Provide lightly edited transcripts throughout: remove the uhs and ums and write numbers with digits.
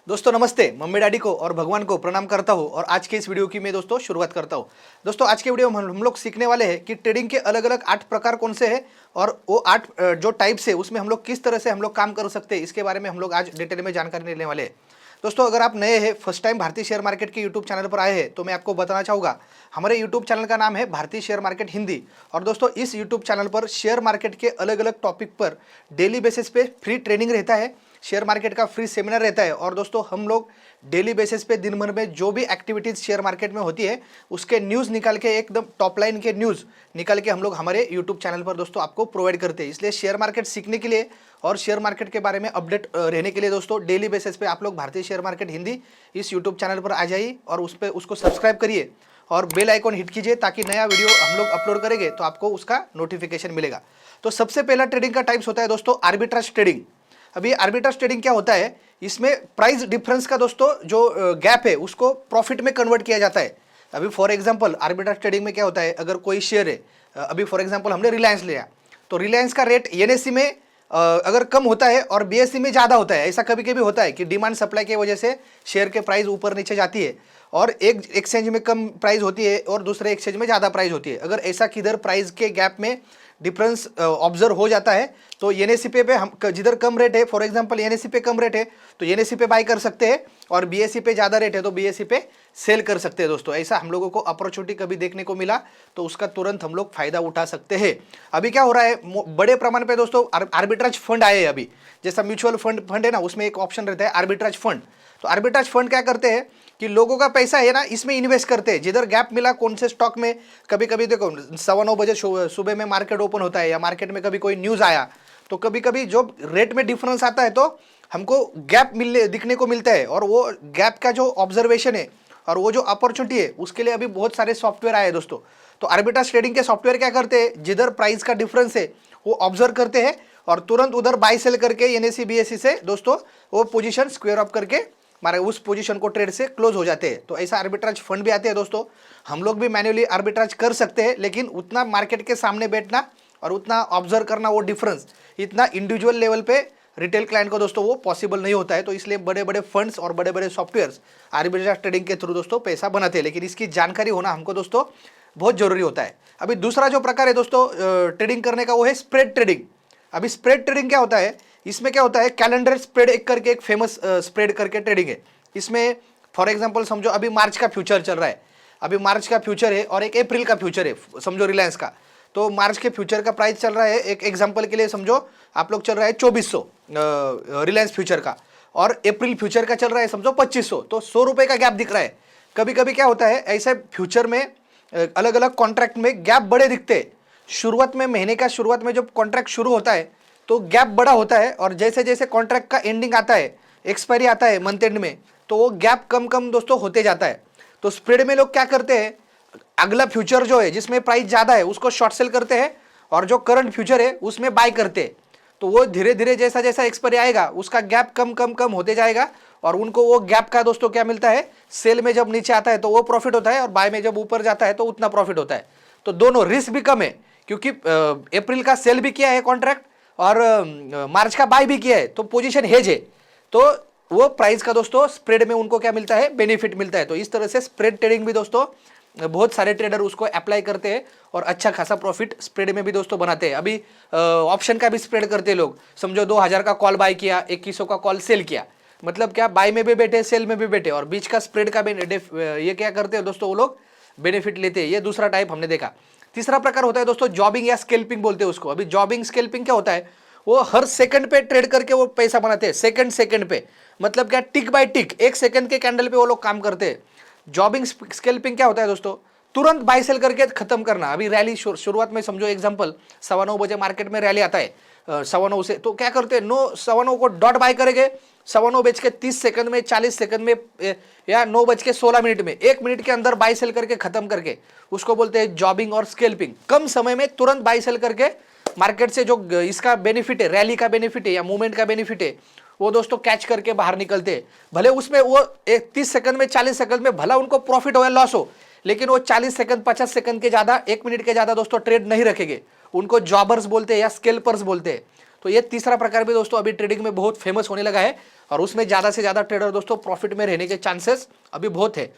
दोस्तों नमस्ते। Mummy daddy को और भगवान को प्रणाम करता हूँ और आज के इस वीडियो की मैं दोस्तों शुरुआत करता हूँ। दोस्तों आज के वीडियो में हम लोग सीखने वाले हैं कि ट्रेडिंग के अलग अलग 8 प्रकार कौन से हैं और वो 8 जो टाइप्स है उसमें हम लोग किस तरह से हम लोग काम कर सकते हैं, इसके बारे में हम लोग आज डिटेल में जानकारी लेने वाले हैं। दोस्तों अगर आप नए हैं, फर्स्ट टाइम भारतीय शेयर मार्केट के यूट्यूब चैनल पर आए हैं, तो मैं आपको बताना चाहूँगा हमारे यूट्यूब चैनल का नाम है भारतीय शेयर मार्केट हिंदी। और दोस्तों इस यूट्यूब चैनल पर शेयर मार्केट के अलग अलग टॉपिक पर डेली बेसिस पे फ्री ट्रेनिंग रहता है, शेयर मार्केट का फ्री सेमिनार रहता है। और दोस्तों हम लोग डेली बेसिस पे दिन भर में जो भी एक्टिविटीज शेयर मार्केट में होती है उसके न्यूज़ निकाल के, एकदम टॉप लाइन के न्यूज़ निकाल के हम लोग हमारे यूट्यूब चैनल पर दोस्तों आपको प्रोवाइड करते हैं। इसलिए शेयर मार्केट सीखने के लिए और शेयर मार्केट के बारे में अपडेट रहने के लिए दोस्तों डेली बेसिस पे आप लोग भारतीय शेयर मार्केट हिंदी इस यूट्यूब चैनल पर आ जाइए और उस पर उसको सब्सक्राइब करिए और बेल आइकॉन हिट कीजिए ताकि नया वीडियो हम लोग अपलोड करेंगे तो आपको उसका नोटिफिकेशन मिलेगा। तो सबसे पहला ट्रेडिंग का टाइप्स होता है दोस्तों आर्बिट्राज ट्रेडिंग। अभी आर्बिट्राज ट्रेडिंग क्या होता है, इसमें प्राइस डिफरेंस का दोस्तों जो गैप है उसको प्रॉफिट में कन्वर्ट किया जाता है। अभी फॉर एग्जांपल आर्बिट्राज ट्रेडिंग में क्या होता है, अगर कोई शेयर है, अभी फॉर एग्जांपल हमने रिलायंस लिया तो रिलायंस का रेट एनएससी में अगर कम होता है और बीएससी में ज़्यादा होता है। ऐसा कभी कभी होता है कि डिमांड सप्लाई की वजह से शेयर के प्राइस ऊपर नीचे जाती है और एक एक्सचेंज में कम प्राइस होती है और दूसरे एक्सचेंज में ज़्यादा प्राइस होती है। अगर ऐसा किधर प्राइस के गैप में डिफरेंस ऑब्जर्व हो जाता है तो एनएससी पे हम जिधर कम रेट है, फॉर एग्जांपल एनएससी पे कम रेट है तो एनएससी पे बाय कर सकते हैं और बीएससी पे ज़्यादा रेट है तो बीएससी पे सेल कर सकते हैं। दोस्तों ऐसा हम लोगों को अपॉर्चुनिटी कभी देखने को मिला तो उसका तुरंत हम लोग फायदा उठा सकते हैं। अभी क्या हो रहा है, बड़े प्रमाण पे दोस्तों आर्बिट्राज फंड आए हैं। अभी जैसा म्यूचुअल फंड है ना, उसमें एक ऑप्शन रहता है आर्बिट्राज फंड। तो आर्बिट्राज फंड क्या करते हैं कि लोगों का पैसा है ना इसमें इन्वेस्ट करते हैं। जिधर गैप मिला कौन से स्टॉक में, कभी कभी देखो 9:15 बजे सुबह में मार्केट ओपन होता है या मार्केट में कभी कोई न्यूज़ आया तो कभी कभी जो रेट में डिफरेंस आता है तो हमको गैप दिखने को मिलता है और वो गैप का जो ऑब्जर्वेशन है और वो जो अपॉर्चुनिटी है उसके लिए अभी बहुत सारे सॉफ्टवेयर आए हैं दोस्तों। तो आर्बिट्राज ट्रेडिंग के सॉफ्टवेयर क्या करते हैं, जिधर प्राइस का डिफरेंस है वो ऑब्जर्व करते हैं और तुरंत उधर बाय सेल करके एनएससी बीएससी से दोस्तों वो पोजीशन स्क्वायर अप करके हमारे उस पोजीशन को ट्रेड से क्लोज हो जाते हैं। तो ऐसा आर्बिट्राज फंड भी आते हैं दोस्तों। हम लोग भी मैन्युअली आर्बिट्राज कर सकते हैं लेकिन उतना मार्केट के सामने बैठना और उतना ऑब्जर्व करना, वो डिफरेंस इतना इंडिविजुअल लेवल पे रिटेल क्लाइंट को दोस्तों वो पॉसिबल नहीं होता है। तो इसलिए बड़े बड़े फंड्स और बड़े बड़े सॉफ्टवेयर्स आर्बिट्राज ट्रेडिंग के थ्रू दोस्तों पैसा बनाते हैं, लेकिन इसकी जानकारी होना हमको दोस्तों बहुत जरूरी होता है। अभी दूसरा जो प्रकार है दोस्तों ट्रेडिंग करने का वो है स्प्रेड ट्रेडिंग। अभी स्प्रेड ट्रेडिंग क्या होता है, इसमें क्या होता है कैलेंडर स्प्रेड एक करके एक फेमस स्प्रेड करके ट्रेडिंग है। इसमें फॉर एग्जांपल समझो अभी मार्च का फ्यूचर चल रहा है, अभी मार्च का फ्यूचर है और एक अप्रैल का फ्यूचर है, समझो रिलायंस का। तो मार्च के फ्यूचर का प्राइस चल रहा है, एक एग्जांपल के लिए समझो आप लोग चल रहा है 2400 रिलायंस फ्यूचर का, और अप्रैल फ्यूचर का चल रहा है समझो 2500, तो 100 रुपये का गैप दिख रहा है। कभी कभी क्या होता है ऐसे फ्यूचर में अलग अलग कॉन्ट्रैक्ट में गैप बड़े दिखते हैं। शुरुआत में, महीने का शुरुआत में जब कॉन्ट्रैक्ट शुरू होता है तो गैप बड़ा होता है और जैसे जैसे कॉन्ट्रैक्ट का एंडिंग आता है, एक्सपायरी आता है मंथ एंड में, तो वो गैप कम कम दोस्तों होते जाता है। तो स्प्रेड में लोग क्या करते हैं, अगला फ्यूचर जो है जिसमें प्राइस ज़्यादा है उसको शॉर्ट सेल करते हैं और जो करंट फ्यूचर है उसमें बाय करते हैं। तो वो धीरे धीरे जैसा जैसा एक्सपायरी आएगा उसका गैप कम कम कम होते जाएगा और उनको वो गैप का दोस्तों क्या मिलता है, सेल में जब नीचे आता है तो वो प्रॉफिट होता है और बाय में जब ऊपर जाता है तो उतना प्रॉफिट होता है। तो दोनों रिस्क भी कम है क्योंकि अप्रैल का सेल भी किया है कॉन्ट्रैक्ट और मार्च का बाय भी किया है, तो पोजीशन हेज है, तो वो प्राइस का दोस्तों स्प्रेड में उनको क्या मिलता है, बेनिफिट मिलता है। तो इस तरह से स्प्रेड ट्रेडिंग भी दोस्तों बहुत सारे ट्रेडर उसको अप्लाई करते हैं और अच्छा खासा प्रॉफिट स्प्रेड में भी दोस्तों बनाते हैं। अभी ऑप्शन का भी स्प्रेड करते हैं लोग, समझो 2000 का कॉल बाय किया, 2100 का कॉल सेल किया, मतलब क्या बाय में भी बैठे सेल में भी बैठे और बीच का स्प्रेड का ये क्या करते हैं दोस्तों, वो लोग बेनिफिट लेते हैं। ये दूसरा टाइप हमने देखा। तीसरा प्रकार होता है दोस्तों जॉबिंग या स्केल्पिंग बोलते हैं उसको। अभी जॉबिंग स्केल्पिंग क्या होता है, वो हर सेकंड पे ट्रेड करके वो पैसा बनाते हैं, सेकंड पे, मतलब क्या टिक बाय टिक, एक सेकंड के कैंडल पे वो लोग काम करते हैं। जॉबिंग स्केल्पिंग क्या होता है दोस्तों, तुरंत बाय सेल करके खत्म करना। अभी रैली शुरुआत में समझो एग्जांपल 9:15 बजे मार्केट में रैली आता है 9:15 से, तो क्या करते हैं 9:15 को डॉट बाय करेंगे, 9:15 में 40 सेकंड में या 9:16 में 1 मिनट के अंदर बाय सेल करके खत्म करके, उसको बोलते हैं जॉबिंग और स्केल्पिंग। कम समय में तुरंत बाय सेल करके मार्केट से जो इसका बेनिफिट है, रैली का बेनिफिट है या मूवमेंट का बेनिफिट है, वो दोस्तों कैच करके बाहर निकलते हैं। भले उसमें वो 30 सेकंड में 40 सेकंड में भला उनको प्रॉफिट हो या लॉस हो, लेकिन वो 40 सेकंड 50 सेकंड के ज़्यादा, 1 मिनट के ज़्यादा दोस्तों ट्रेड नहीं रखेंगे। उनको जॉबर्स बोलते हैं या स्केल्पर्स बोलते हैं। तो ये तीसरा प्रकार भी दोस्तों अभी ट्रेडिंग में बहुत फेमस होने लगा है और उसमें ज़्यादा से ज़्यादा ट्रेडर दोस्तों प्रॉफिट में रहने के चांसेस अभी बहुत है।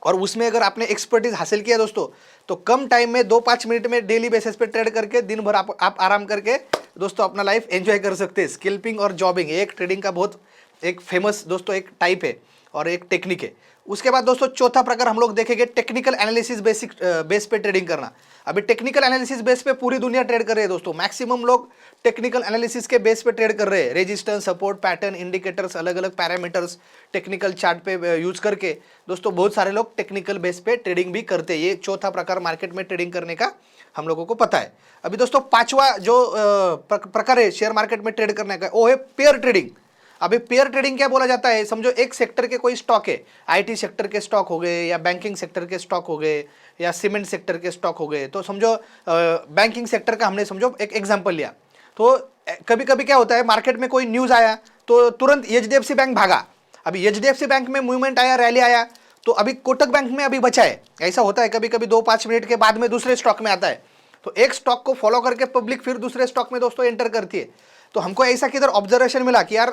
और उसमें अगर आपने एक्सपर्टीज हासिल किया दोस्तों तो कम टाइम में 2-5 मिनट में डेली बेसिस पे ट्रेड करके दिन भर आप आराम करके दोस्तों अपना लाइफ एंजॉय कर सकते हैं। स्किल्पिंग और जॉबिंग एक ट्रेडिंग का बहुत एक फेमस दोस्तों एक टाइप है और एक टेक्निक है। उसके बाद दोस्तों चौथा प्रकार हम लोग देखेंगे टेक्निकल एनालिसिस बेस पे ट्रेडिंग करना। अभी टेक्निकल एनालिसिस बेस पे पूरी दुनिया ट्रेड कर रही है दोस्तों, मैक्सिमम लोग टेक्निकल एनालिसिस के बेस पे ट्रेड कर रहे हैं। रेजिस्टेंस, सपोर्ट, पैटर्न, इंडिकेटर्स, अलग अलग पैरामीटर्स टेक्निकल चार्ट पे यूज करके दोस्तों बहुत सारे लोग टेक्निकल बेस पे ट्रेडिंग भी करते हैं। ये चौथा प्रकार मार्केट में ट्रेडिंग करने का हम लोगों को पता है। अभी दोस्तों पांचवा जो प्रकार है शेयर मार्केट में ट्रेड करने का वो है पेयर ट्रेडिंग। अभी पेयर ट्रेडिंग क्या बोला जाता है, समझो एक सेक्टर के कोई स्टॉक है, आईटी सेक्टर के स्टॉक हो गए या बैंकिंग सेक्टर के स्टॉक हो गए या सीमेंट सेक्टर के स्टॉक हो गए। तो समझो बैंकिंग सेक्टर का हमने समझो एक एग्जांपल लिया। तो कभी कभी क्या होता है मार्केट में कोई न्यूज़ आया तो तुरंत एचडीएफसी बैंक भागा। अभी एचडीएफसी बैंक में मूवमेंट आया, रैली आया, तो अभी कोटक बैंक में अभी बचा है। ऐसा होता है कभी कभी 2-5 मिनट के बाद में दूसरे स्टॉक में आता है। तो एक स्टॉक को फॉलो करके पब्लिक फिर दूसरे स्टॉक में दोस्तों एंटर करती है। तो हमको ऐसा किधर ऑब्जर्वेशन मिला कि यार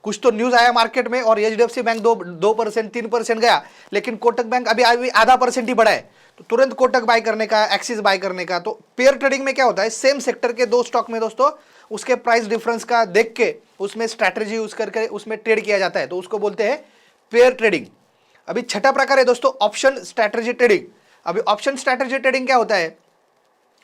कुछ तो न्यूज़ आया मार्केट में और एचडीएफसी बैंक 2% 3% गया, लेकिन कोटक बैंक अभी आधा परसेंट ही बढ़ा है। तो तुरंत कोटक बाय करने का, एक्सिस बाय करने का। तो पेयर ट्रेडिंग में क्या होता है, सेम सेक्टर के दो स्टॉक में दोस्तों उसके प्राइस डिफरेंस का देख के उसमें स्ट्रैटेजी यूज करके उसमें ट्रेड किया जाता है, तो उसको बोलते हैं पेयर ट्रेडिंग। अभी छठा प्रकार है दोस्तों ऑप्शन स्ट्रैटेजी ट्रेडिंग। अभी ऑप्शन स्ट्रैटेजी ट्रेडिंग क्या होता है,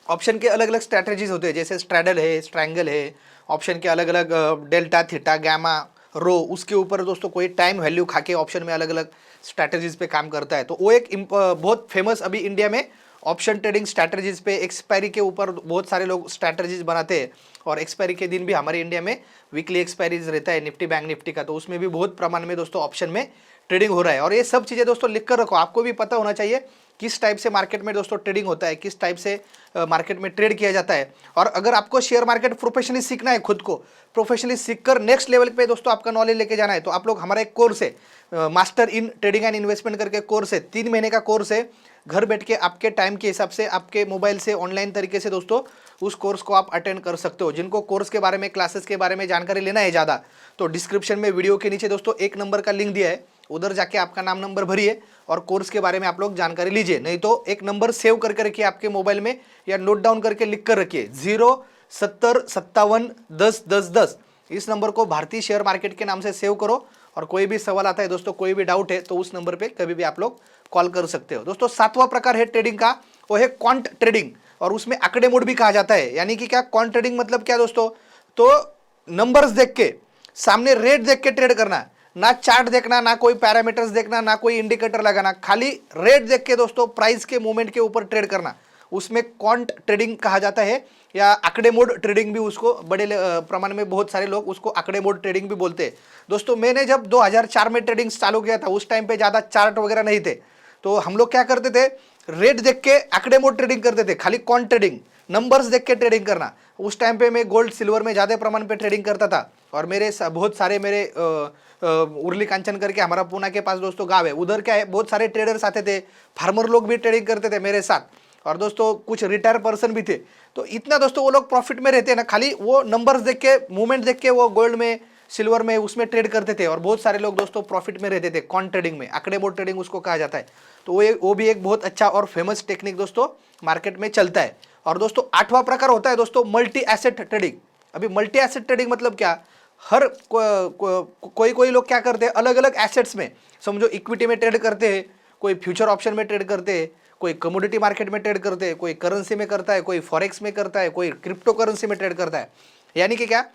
ऑप्शन के अलग अलग स्ट्रैटेजीज होते हैं, जैसे स्ट्रैडल है, स्ट्रैंगल है, ऑप्शन के अलग अलग डेल्टा, थीटा, गामा, रो, उसके ऊपर दोस्तों कोई टाइम वैल्यू खा के ऑप्शन में अलग अलग स्ट्रैटेजीज पे काम करता है। तो वो एक बहुत फेमस अभी इंडिया में ऑप्शन ट्रेडिंग स्ट्रैटेजीज पे एक्सपायरी के ऊपर बहुत सारे लोग स्ट्रैटेजीज बनाते हैं और एक्सपायरी के दिन भी हमारे इंडिया में वीकली एक्सपायरीज रहता है निफ्टी बैंक निफ्टी का, तो उसमें भी बहुत प्रमाण में दोस्तों ऑप्शन में ट्रेडिंग हो रहा है। और ये सब चीज़ें दोस्तों लिख कर रखो, आपको भी पता होना चाहिए किस टाइप से मार्केट में दोस्तों ट्रेडिंग होता है, किस टाइप से मार्केट में ट्रेड किया जाता है। और अगर आपको शेयर मार्केट प्रोफेशनली सीखना है, खुद को प्रोफेशनली सीखकर नेक्स्ट लेवल पे दोस्तों आपका नॉलेज लेके जाना है, तो आप लोग हमारा एक कोर्स है master in trading and investment करके कोर्स है, 3 महीने का कोर्स है। घर बैठ के आपके टाइम के हिसाब से आपके मोबाइल से ऑनलाइन तरीके से दोस्तों उस कोर्स को आप अटेंड कर सकते हो। जिनको कोर्स के बारे में, क्लासेस के बारे में जानकारी लेना है ज़्यादा, तो डिस्क्रिप्शन में वीडियो के नीचे दोस्तों 1 नंबर का लिंक दिया है, उधर जाके आपका नाम नंबर भरिए और कोर्स के बारे में आप लोग जानकारी लीजिए। नहीं तो एक नंबर सेव करके रखिए आपके मोबाइल में या नोट डाउन करके लिख कर रखिए 07057101010। इस नंबर को भारतीय शेयर मार्केट के नाम से सेव करो और कोई भी सवाल आता है दोस्तों, कोई भी डाउट है तो उस नंबर पे कभी भी आप लोग कॉल कर सकते हो। दोस्तों 7वां प्रकार है ट्रेडिंग का, वो है क्वांट ट्रेडिंग और उसमें आंकड़े मोड भी कहा जाता है। यानी कि क्या क्वांट ट्रेडिंग मतलब क्या दोस्तों, तो नंबर्स देख के, सामने रेट देख के ट्रेड करना, ना चार्ट देखना, ना कोई पैरामीटर्स देखना, ना कोई इंडिकेटर लगाना, खाली रेट देख के दोस्तों प्राइस के मूवमेंट के ऊपर ट्रेड करना, उसमें क्वांट ट्रेडिंग कहा जाता है या आंकड़े मोड ट्रेडिंग भी उसको बड़े प्रमाण में बहुत सारे लोग उसको आंकड़े मोड ट्रेडिंग भी बोलते हैं। दोस्तों मैंने जब 2004 में ट्रेडिंग चालू किया था, उस टाइम पे ज़्यादा चार्ट वगैरह नहीं थे, तो हम लोग क्या करते थे, रेट देख के आंकड़े मोड ट्रेडिंग करते थे, खाली क्वांट ट्रेडिंग, नंबर्स देख के ट्रेडिंग करना। उस टाइम पे मैं गोल्ड सिल्वर में ज़्यादा प्रमाण पे ट्रेडिंग करता था और मेरे बहुत सारे मेरे उर्ली कांचन करके हमारा पूना के पास दोस्तों गाँव है, उधर क्या है बहुत सारे ट्रेडर्स आते थे, फार्मर लोग भी ट्रेडिंग करते थे मेरे साथ और दोस्तों कुछ रिटायर पर्सन भी थे। तो इतना दोस्तों वो लोग प्रॉफिट में रहते हैं ना, खाली वो नंबर्स देख के, मूवमेंट देख के वो गोल्ड में, सिल्वर में, उसमें ट्रेड करते थे और बहुत सारे लोग दोस्तों प्रॉफिट में रहते थे क्वांट ट्रेडिंग में, आंकड़े मोड ट्रेडिंग उसको कहा जाता है। तो वो भी एक बहुत अच्छा और फेमस टेक्निक दोस्तों मार्केट में चलता है। और दोस्तों 8वां प्रकार होता है दोस्तों मल्टी एसेट ट्रेडिंग। अभी मल्टी एसेट ट्रेडिंग मतलब क्या, हर कोई लोग क्या करते हैं, अलग अलग एसेट्स में, समझो इक्विटी में ट्रेड करते हैं, कोई फ्यूचर ऑप्शन में ट्रेड करते हैं, कोई कमोडिटी मार्केट में ट्रेड करते हैं, कोई करेंसी में करता है, कोई फॉरेक्स में करता है, कोई क्रिप्टो करेंसी में ट्रेड करता है। यानी कि क्या,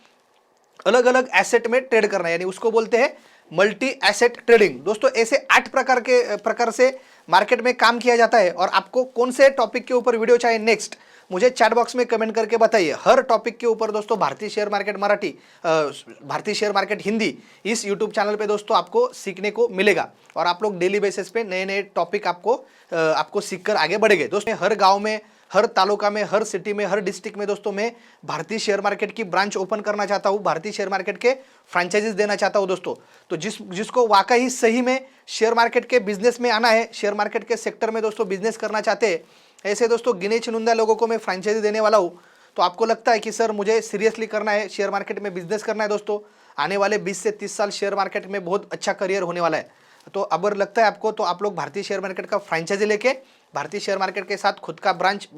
अलग अलग एसेट में ट्रेड करना, यानी उसको बोलते हैं मल्टी एसेट ट्रेडिंग। दोस्तों ऐसे 8 प्रकार से मार्केट में काम किया जाता है। और आपको कौन से टॉपिक के ऊपर वीडियो चाहिए नेक्स्ट, मुझे चैट बॉक्स में कमेंट करके बताइए। हर टॉपिक के ऊपर दोस्तों भारतीय शेयर मार्केट मराठी, भारतीय शेयर मार्केट हिंदी, इस यूट्यूब चैनल पे दोस्तों आपको सीखने को मिलेगा और आप लोग डेली बेसिस पे नए नए टॉपिक आपको सीखकर आगे बढ़ेंगे। दोस्तों हर गाँव में, हर तालुका में, हर सिटी में, हर डिस्ट्रिक्ट में दोस्तों मैं भारतीय शेयर मार्केट की ब्रांच ओपन करना चाहता हूँ, भारतीय शेयर मार्केट के फ्रेंचाइजीज देना चाहता हूँ दोस्तों। तो जिसको वाकई सही में शेयर मार्केट के बिजनेस में आना है, शेयर मार्केट के सेक्टर में दोस्तों बिजनेस करना चाहते हैं, ऐसे दोस्तों गिने चुनिंदा लोगों को मैं फ्रेंचाइजी देने वाला हूँ। तो तो आपको लगता है कि सर मुझे सीरियसली करना है, शेयर मार्केट में बिजनेस करना है दोस्तों, आने वाले 20 से 30 साल शेयर मार्केट में बहुत अच्छा करियर होने वाला है, तो अगर लगता है आपको तो आप लोग भारतीय शेयर मार्केट का फ्रेंचाइजी लेके भारतीय शेयर मार्केट के साथ खुद का ब्रांच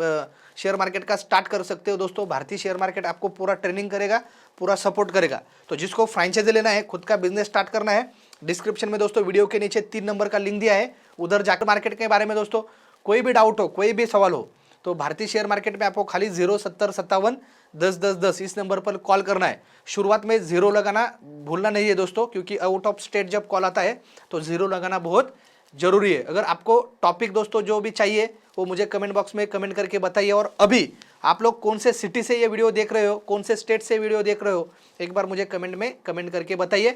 शेयर मार्केट का स्टार्ट कर सकते हो दोस्तों। भारतीय शेयर मार्केट आपको पूरा ट्रेनिंग करेगा, पूरा सपोर्ट करेगा। तो जिसको फ्रेंचाइजी लेना है, खुद का बिजनेस स्टार्ट करना है, डिस्क्रिप्शन में दोस्तों वीडियो के नीचे 3 नंबर का लिंक दिया है, उधर जाकर मार्केट के बारे में दोस्तों कोई भी डाउट हो, कोई भी सवाल हो तो भारतीय शेयर मार्केट में आपको खाली 07057101010 इस नंबर पर कॉल करना है। शुरुआत में 0 लगाना भूलना नहीं है दोस्तों, क्योंकि आउट ऑफ स्टेट जब कॉल आता है तो 0 लगाना बहुत जरूरी है। अगर आपको टॉपिक दोस्तों जो भी चाहिए वो मुझे कमेंट बॉक्स में कमेंट करके बताइए। और अभी आप लोग कौन से सिटी से ये वीडियो देख रहे हो, कौन से स्टेट से वीडियो देख रहे हो, एक बार मुझे कमेंट में कमेंट करके बताइए।